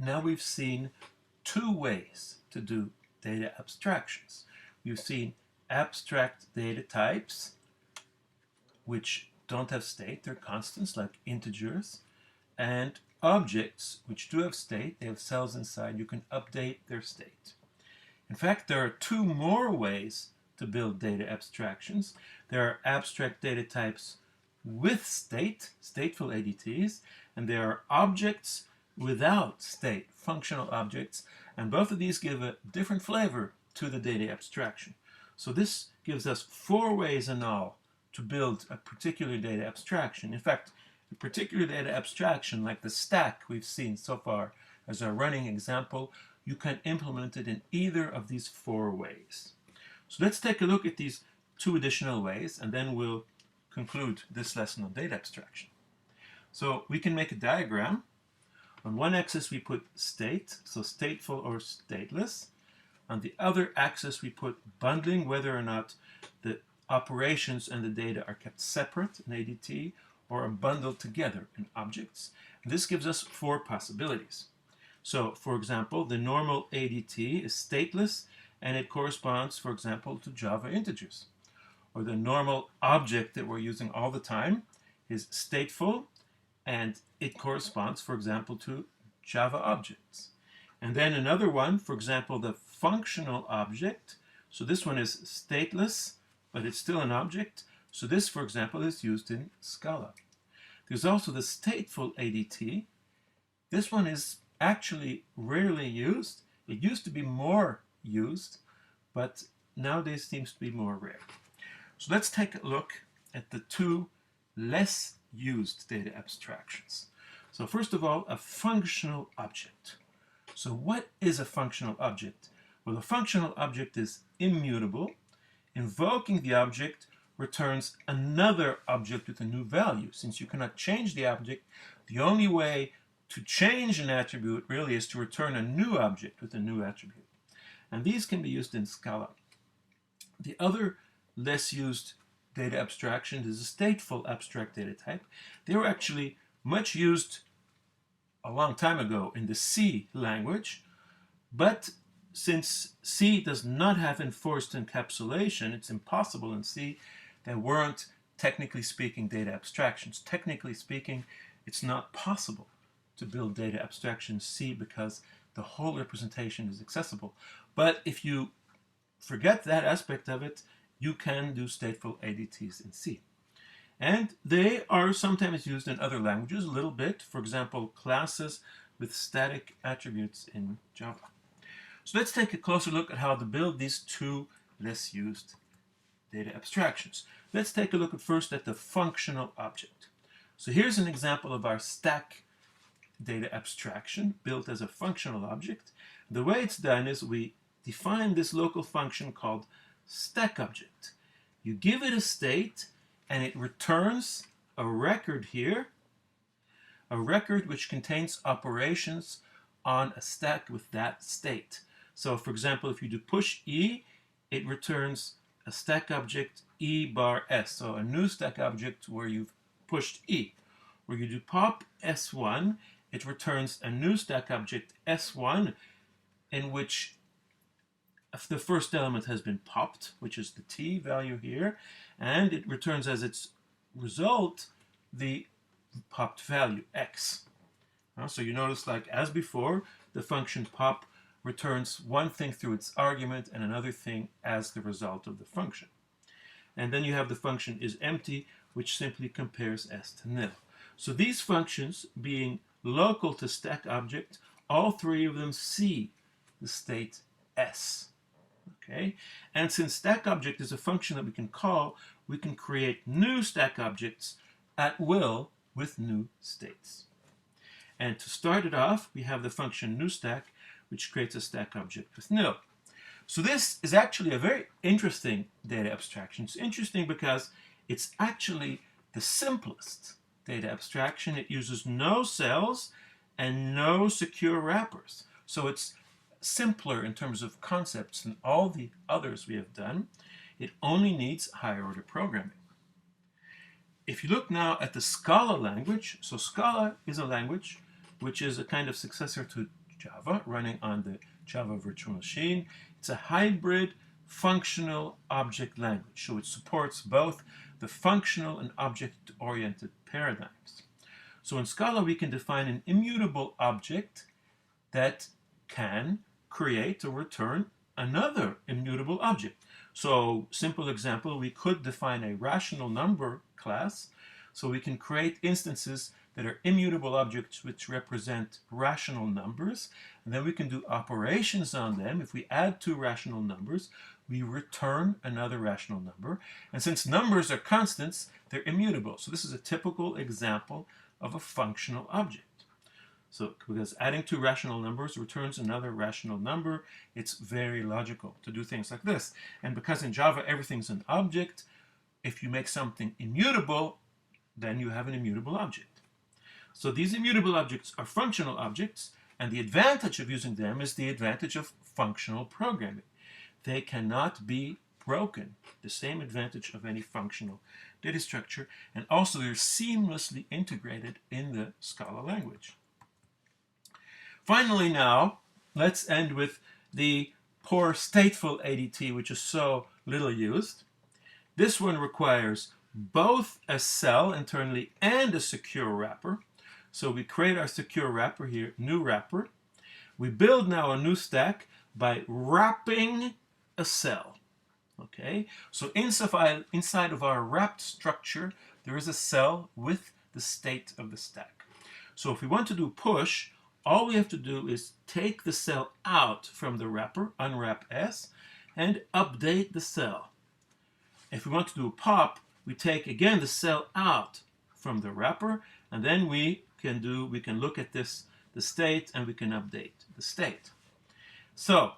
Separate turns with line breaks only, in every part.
now we've seen two ways to do data abstractions. We've seen abstract data types, which don't have state, they're constants like integers, and objects, which do have state, they have cells inside, you can update their state. In fact, there are two more ways to build data abstractions. There are abstract data types with state, stateful ADTs, and there are objects without state, functional objects, and both of these give a different flavor to the data abstraction. So this gives us four ways in all to build a particular data abstraction. In fact, a particular data abstraction, like the stack we've seen so far as our running example, you can implement it in either of these four ways. So let's take a look at these two additional ways, and then we'll conclude this lesson on data abstraction. So we can make a diagram. On one axis we put state, so stateful or stateless. On the other axis we put bundling, whether or not the operations and the data are kept separate in ADT or are bundled together in objects. And this gives us four possibilities. So, for example, the normal ADT is stateless and it corresponds, for example, to Java integers. Or the normal object that we're using all the time is stateful and it corresponds, for example, to Java objects. And then another one, for example, the functional object. So this one is stateless, but it's still an object. So this, for example, is used in Scala. There's also the stateful ADT. This one is actually rarely used. It used to be more used, but nowadays seems to be more rare. So let's take a look at the two less used data abstractions. So first of all, a functional object. So what is a functional object? Well, a functional object is immutable. Invoking the object returns another object with a new value. Since you cannot change the object, the only way to change an attribute really is to return a new object with a new attribute. And these can be used in Scala. The other less used data abstraction is a stateful abstract data type. They were actually much used a long time ago in the C language, but since C does not have enforced encapsulation, it's impossible in C. There weren't, technically speaking, data abstractions. Technically speaking, it's not possible to build data abstraction in C because the whole representation is accessible. But if you forget that aspect of it, you can do stateful ADTs in C. And they are sometimes used in other languages a little bit. For example, classes with static attributes in Java. So let's take a closer look at how to build these two less used data abstractions. Let's take a look at first at the functional object. So here's an example of our stack data abstraction built as a functional object. The way it's done is we define this local function called stack object. You give it a state and it returns a record here, a record which contains operations on a stack with that state. So for example, if you do push E, it returns a stack object E bar S, so a new stack object where you've pushed E. Where you do pop S1, it returns a new stack object S1 in which the first element has been popped, which is the T value here, and it returns as its result the popped value X. So you notice, like as before, the function pop returns one thing through its argument and another thing as the result of the function. And then you have the function is empty, which simply compares S to nil. So these functions, being local to stack object, all three of them see the state S. Okay? And since stack object is a function that we can call, we can create new stack objects at will with new states. And to start it off, we have the function newStack, which creates a stack object with nil. So this is actually a very interesting data abstraction. It's interesting because it's actually the simplest data abstraction. It uses no cells and no secure wrappers. So it's simpler in terms of concepts than all the others we have done. It only needs higher order programming. If you look now at the Scala language, so Scala is a language which is a kind of successor to Java, running on the Java virtual machine. It's a hybrid functional object language, so it supports both the functional and object-oriented paradigms. So in Scala, we can define an immutable object that can create or return another immutable object. So, simple example, we could define a rational number class, so we can create instances that are immutable objects which represent rational numbers, and then we can do operations on them. If we add two rational numbers, we return another rational number, and since numbers are constants, they're immutable. So this is a typical example of a functional object. So because adding two rational numbers returns another rational number, it's very logical to do things like this. And because in Java everything's an object, if you make something immutable, then you have an immutable object. So these immutable objects are functional objects, and the advantage of using them is the advantage of functional programming. They cannot be broken, the same advantage of any functional data structure, and also they're seamlessly integrated in the Scala language. Finally now, let's end with the poor stateful ADT, which is so little used. This one requires both a cell internally and a secure wrapper. So we create our secure wrapper here, new wrapper. We build now a new stack by wrapping a cell. Okay, so inside of our wrapped structure, there is a cell with the state of the stack. So if we want to do push, all we have to do is take the cell out from the wrapper, unwrap S, and update the cell. If we want to do a pop, we take again the cell out from the wrapper, and then we can look at the state, and we can update the state. So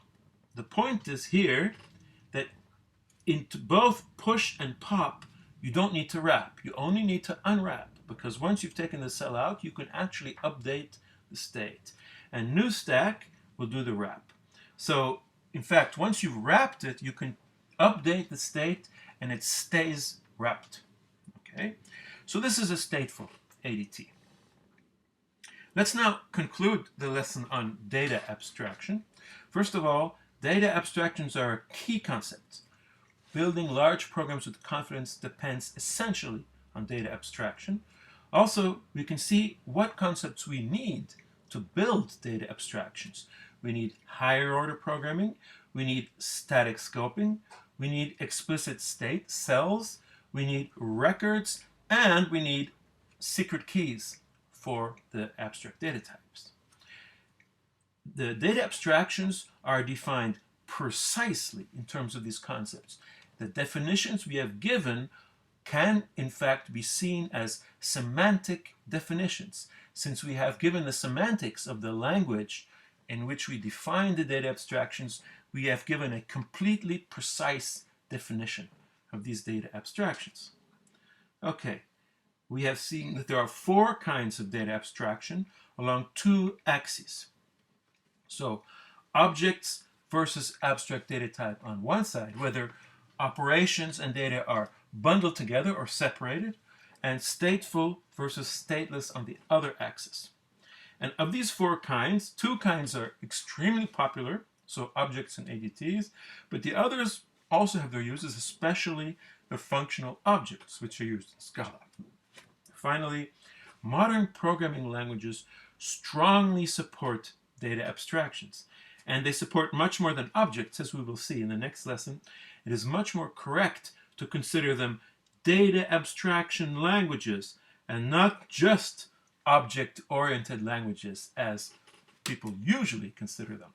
the point is here that into both push and pop, you don't need to wrap. You only need to unwrap, because once you've taken the cell out, you can actually update the state. And new stack will do the wrap. So in fact, once you've wrapped it, you can update the state and it stays wrapped. Okay, so this is a stateful ADT. Let's now conclude the lesson on data abstraction. First of all, data abstractions are a key concept. Building large programs with confidence depends essentially on data abstraction. Also, we can see what concepts we need to build data abstractions. We need higher order programming, we need static scoping, we need explicit state cells, we need records, and we need secret keys for the abstract data types. The data abstractions are defined precisely in terms of these concepts. The definitions we have given can in fact be seen as semantic definitions, since we have given the semantics of the language in which we define the data abstractions. We have given a completely precise definition of these data abstractions. Okay, we have seen that there are 4 kinds of data abstraction along 2 axes. So objects versus abstract data type on one side, whether operations and data are bundled together or separated, and stateful versus stateless on the other axis. And of these 4 kinds, 2 kinds are extremely popular, so objects and ADTs, but the others also have their uses, especially the functional objects, which are used in Scala. Finally, modern programming languages strongly support data abstractions, and they support much more than objects, as we will see in the next lesson. It is much more correct to consider them data abstraction languages and not just object-oriented languages as people usually consider them.